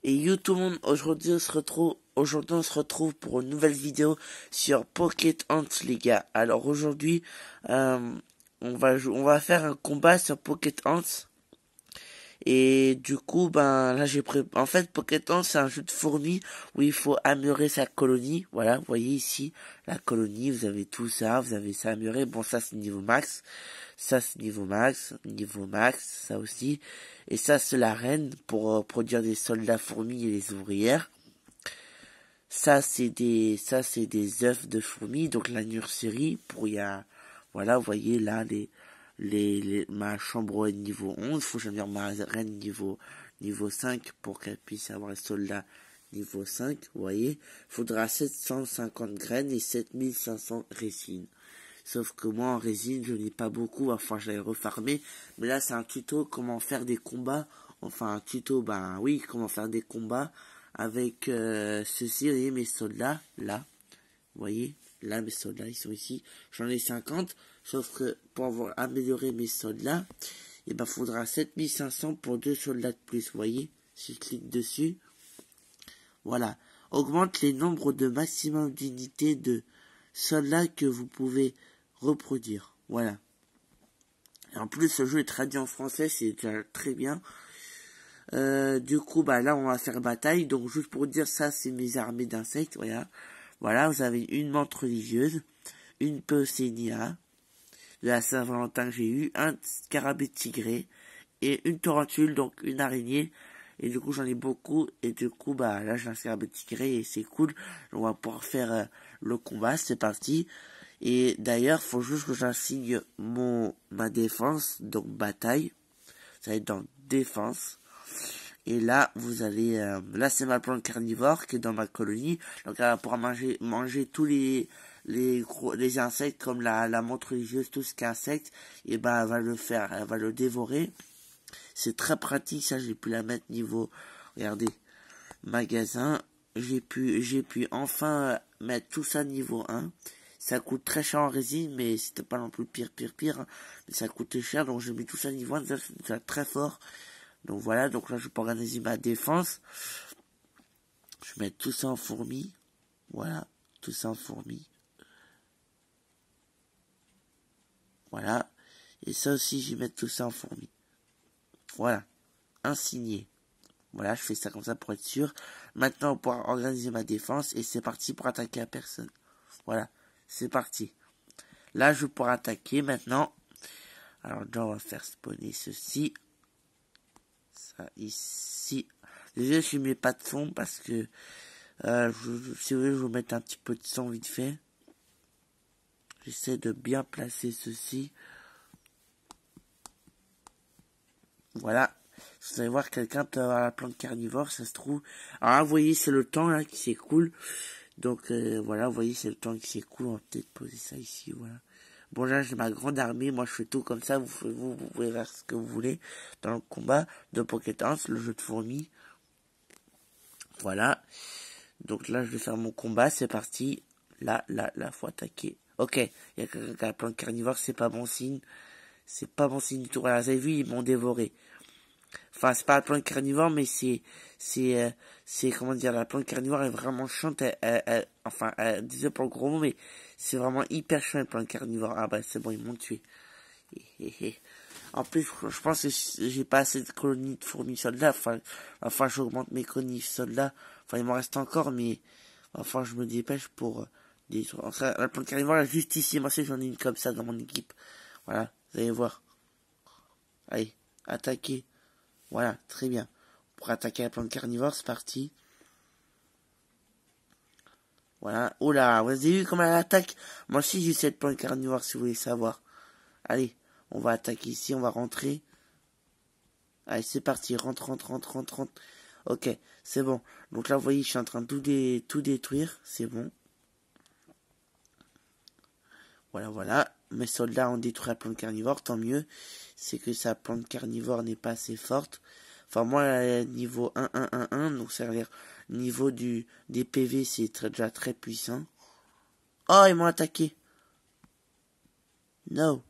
Et yo tout le monde, aujourd'hui on se retrouve pour une nouvelle vidéo sur Pocket Ants les gars. Alors aujourd'hui, on va faire un combat sur Pocket Ants. Et du coup, ben là en fait, Pocket Ants c'est un jeu de fourmis où il faut améliorer sa colonie. Voilà, vous voyez ici la colonie, vous avez tout ça, vous avez ça amélioré. Bon, ça c'est niveau max. Ça c'est niveau max, ça aussi. Et ça c'est la reine pour produire des soldats fourmis et des ouvrières. Ça c'est des œufs de fourmis, donc la nurserie pour voilà, vous voyez là ma chambre est niveau 11, faut que j'améliore ma reine niveau 5 pour qu'elle puisse avoir un soldat niveau 5, vous voyez. Faudra 750 graines et 7500 résines. Sauf que moi en résine je n'ai pas beaucoup, enfin j'allais refarmer. Mais là c'est un tuto comment faire des combats. Enfin un tuto, ben oui, comment faire des combats avec ceci, vous voyez mes soldats, là. Vous voyez, là mes soldats ils sont ici. J'en ai 50, sauf que pour avoir amélioré mes soldats, il ben faudra 7500 pour 2 soldats de plus, vous voyez. Si je clique dessus, voilà. Augmente les nombres de maximum d'unités de soldats que vous pouvez reproduire. Voilà. Et en plus, ce jeu est traduit en français, c'est déjà très bien. Du coup, bah là, on va faire bataille. Donc, juste pour dire, ça, c'est mes armées d'insectes. Voilà. Voilà, vous avez une menthe religieuse, une Pausénia, de la Saint-Valentin que j'ai eu, un scarabée tigré, et une tarentule, donc une araignée. Et du coup, j'en ai beaucoup. Et du coup, bah là, j'ai un scarabée tigré et c'est cool. On va pouvoir faire le combat. C'est parti. Et d'ailleurs, faut juste que j'assigne ma défense, donc bataille. Ça va être dans défense. Et là, vous allez, là c'est ma plante carnivore qui est dans ma colonie. Donc elle va pouvoir manger tous les insectes comme la menthe religieuse, tout ce qui est insecte. Et ben elle va le dévorer. C'est très pratique, ça j'ai pu la mettre niveau, regardez, magasin. J'ai pu enfin mettre tout ça niveau 1. Ça coûte très cher en résine, mais c'était pas non plus pire. Hein. Mais ça coûtait cher, donc j'ai mis tout ça niveau 1, c'est déjà très fort. Donc voilà, donc là je peux organiser ma défense. Je vais mettre tout ça en fourmi. Voilà, tout ça en fourmi. Voilà. Et ça aussi, je vais mettre tout ça en fourmi. Voilà. Insigné. Voilà, je fais ça comme ça pour être sûr. Maintenant, on pourra organiser ma défense et c'est parti pour attaquer la personne. Voilà, c'est parti. Là, je pourrai attaquer maintenant. Alors, là, on va faire spawner ceci. Ça, ici. Déjà, je mets pas de son parce que si vous voulez, je vais vous mettre un petit peu de son vite fait. J'essaie de bien placer ceci. Voilà. Vous allez voir, quelqu'un peut avoir la plante carnivore, ça se trouve. Alors là, vous voyez, c'est le temps là qui s'écoule. Donc voilà, vous voyez, c'est le temps qui s'écoule. On va peut-être poser ça ici, voilà. Bon, là, j'ai ma grande armée. Moi, je fais tout comme ça. Vous pouvez faire ce que vous voulez dans le combat de Pocket Ants, le jeu de fourmis. Voilà. Donc là, je vais faire mon combat. C'est parti. Là, faut attaquer. Ok. Il y a quelqu'un qui a la plante carnivore. C'est pas bon signe. C'est pas bon signe du tout. Voilà, vous avez vu, ils m'ont dévoré. Enfin, c'est pas la plante carnivore, mais comment dire, la plante carnivore est vraiment chiante. Désolé pour le gros mot, mais c'est vraiment hyper chiant, la plante carnivore. Ah bah, c'est bon, ils m'ont tué. En plus, je pense que j'ai pas assez de colonies de fourmis soldats. Enfin, j'augmente mes colonies soldats. Enfin, il m'en reste encore, mais enfin, je me dépêche pour détruire. Enfin, la plante carnivore est juste ici. Moi, j'en ai une comme ça dans mon équipe. Voilà, vous allez voir. Allez, attaquez. Voilà, très bien. Pour attaquer la plante carnivore, c'est parti. Voilà. Oh là, vous avez vu comment elle attaque? Moi aussi, j'ai cette plante carnivore, si vous voulez savoir. Allez, on va attaquer ici, on va rentrer. Allez, c'est parti. Rentre. Ok, c'est bon. Donc là, vous voyez, je suis en train de tout détruire. C'est bon. Voilà. Mes soldats ont détruit la plante carnivore, tant mieux. C'est que sa plante carnivore n'est pas assez forte. Enfin, moi, niveau 1, donc ça veut dire niveau des PV, c'est déjà très puissant. Oh, ils m'ont attaqué. No.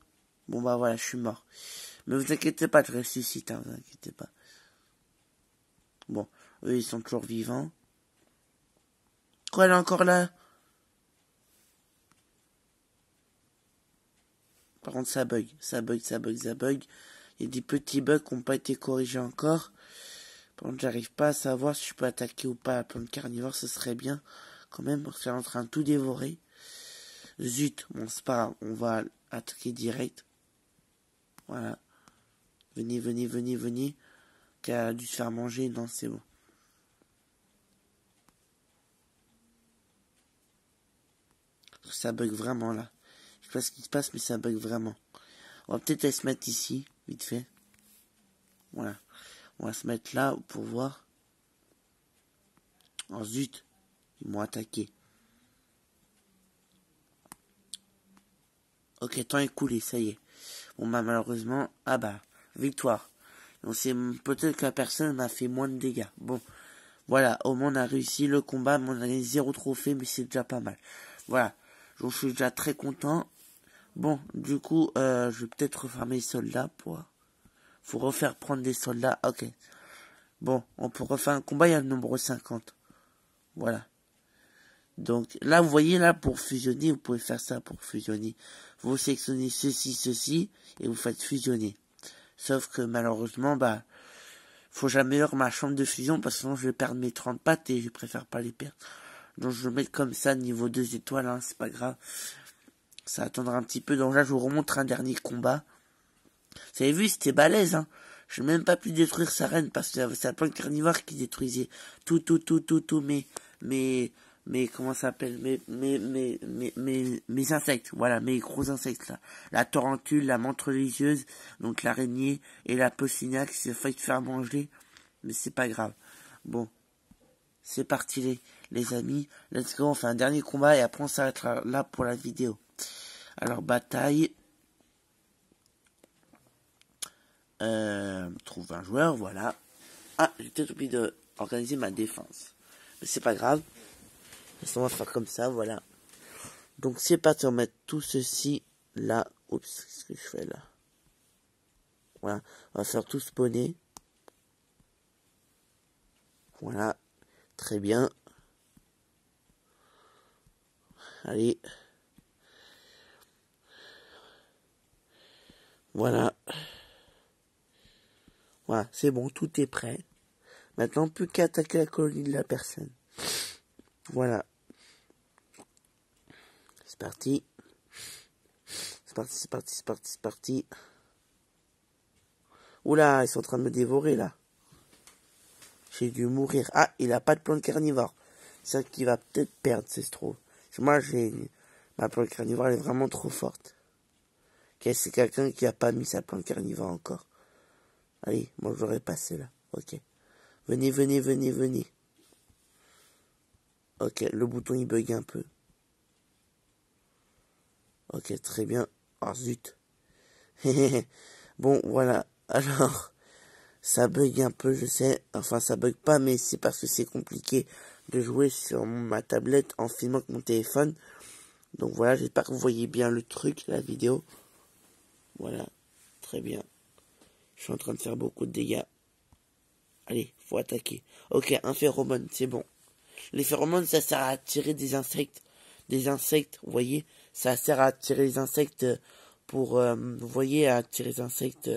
Bon, bah voilà, je suis mort. Mais vous inquiétez pas, je ressuscite, hein, vous inquiétez pas. Bon, eux, ils sont toujours vivants. Quoi, elle est encore là? Par contre, ça bug. Ça bug, ça bug, ça bug. Il y a des petits bugs qui n'ont pas été corrigés encore. Par contre, j'arrive pas à savoir si je peux attaquer ou pas la plante carnivore. Ce serait bien, quand même, parce qu'elle est en train de tout dévorer. Zut, bon, c'est pas grave. On va attaquer direct. Voilà. Venez, venez, venez, venez. Qu'elle a dû se faire manger. Non, c'est bon. Ça bug vraiment, là. Je sais pas ce qui se passe, mais ça bug vraiment. On va peut-être se mettre ici, vite fait. Voilà. On va se mettre là pour voir. Oh zut. Ils m'ont attaqué. Ok, temps écoulé, ça y est. Bon bah malheureusement, ah bah, victoire. Donc c'est peut-être que la personne m'a fait moins de dégâts. Bon, voilà, au moins on a réussi le combat, mais on a gagné 0 trophée, mais c'est déjà pas mal. Voilà, donc je suis déjà très content. Bon, du coup, je vais peut-être refarmer les soldats pour... Faut refaire prendre des soldats, ok. Bon, on peut refaire un combat, il y a le nombre 50. Voilà. Donc là, vous voyez, là, pour fusionner, vous pouvez faire ça pour fusionner. Vous sélectionnez ceci, ceci, et vous faites fusionner. Sauf que malheureusement, bah, faut que j'améliore ma chambre de fusion, parce que sinon je vais perdre mes 30 pattes et je préfère pas les perdre. Donc je vais le mettre comme ça, niveau 2 étoiles, hein, c'est pas grave. Ça attendra un petit peu, donc là je vous remontre un dernier combat. Vous avez vu, c'était balèze, hein. Je n'ai même pas pu détruire sa reine, parce que c'est la plante carnivore qui détruisait tout, comment ça s'appelle, mes insectes, voilà, mes gros insectes, là. La tarentule, la menthe religieuse, donc l'araignée, et la Possignac, qui s'est failli faire manger, mais c'est pas grave. Bon. C'est parti les amis, let's go, on fait un dernier combat, et après on s'arrêtera là pour la vidéo. Alors, bataille. Trouve un joueur, voilà. Ah, j'ai peut-être oublié d'organiser ma défense. Mais c'est pas grave. On va faire comme ça, voilà. Donc c'est parti, on va mettre tout ceci là. Oups, qu'est-ce que je fais là? Voilà, on va faire tout spawner. Voilà, très bien. Allez. Voilà. Voilà, c'est bon, tout est prêt. Maintenant, plus qu'à attaquer la colonie de la personne. Voilà. C'est parti. C'est parti, c'est parti, c'est parti, c'est parti. Oula, ils sont en train de me dévorer, là. J'ai dû mourir. Ah, il a pas de plante carnivore. C'est ça qu'il va peut-être perdre, c'est trop. Moi, ma plante carnivore, elle est vraiment trop forte. Ok, c'est quelqu'un qui a pas mis sa plante carnivore encore. Allez, moi, je l'aurais passé, là. Ok. Venez, venez, venez, venez. Ok, le bouton, il bug un peu. Ok, très bien. Oh, zut. Bon, voilà. Alors, ça bug un peu, je sais. Enfin, ça bug pas, mais c'est parce que c'est compliqué de jouer sur ma tablette en filmant avec mon téléphone. Donc voilà, j'espère que vous voyez bien le truc, la vidéo. Voilà, très bien. Je suis en train de faire beaucoup de dégâts. Allez, faut attaquer. Ok, un phéromone, c'est bon. Les phéromones, ça sert à attirer des insectes. Des insectes, vous voyez, ça sert à attirer les insectes pour, vous voyez, à attirer les insectes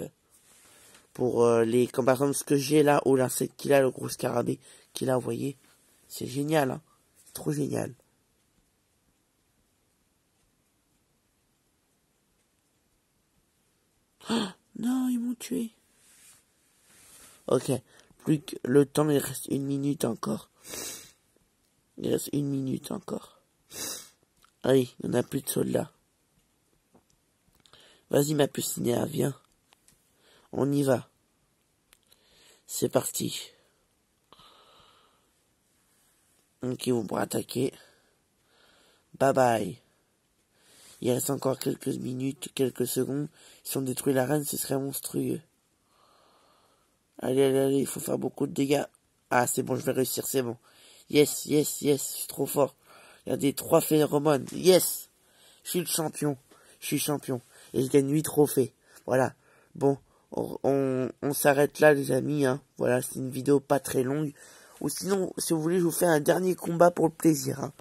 pour comme par exemple ce que j'ai là, ou l'insecte qu'il a, le gros scarabée qu'il a, vous voyez. C'est génial, hein. C'est trop génial. Oh, non, ils m'ont tué. Ok, plus que le temps, il reste 1 minute encore. Il reste 1 minute encore. Allez, il n'y en a plus de soldats. Vas-y, ma Pucinéa, viens. On y va. C'est parti. Donc, ils vont pour attaquer. Bye bye. Il reste encore quelques minutes, quelques secondes. Si on détruit la reine, ce serait monstrueux. Allez, allez, allez, il faut faire beaucoup de dégâts. Ah, c'est bon, je vais réussir, c'est bon. Yes, yes, yes, je suis trop fort. Regardez, 3 phéromones. Yes! Je suis le champion. Je suis champion. Et je gagne 8 trophées. Voilà. Bon, on s'arrête là, les amis. Hein. Voilà, c'est une vidéo pas très longue. Ou sinon, si vous voulez, je vous fais un dernier combat pour le plaisir. Hein.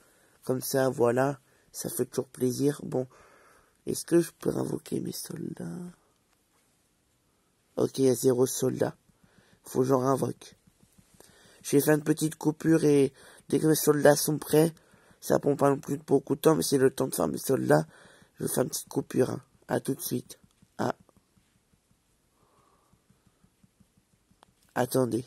Comme ça, voilà, ça fait toujours plaisir. Bon, est-ce que je peux invoquer mes soldats? Ok, il y a 0 soldats. Faut que j'en invoque. Je vais faire une petite coupure et dès que mes soldats sont prêts, ça prend pas non plus beaucoup de temps, mais c'est le temps de faire mes soldats. Je vais faire une petite coupure. Hein. À tout de suite. Ah. Attendez.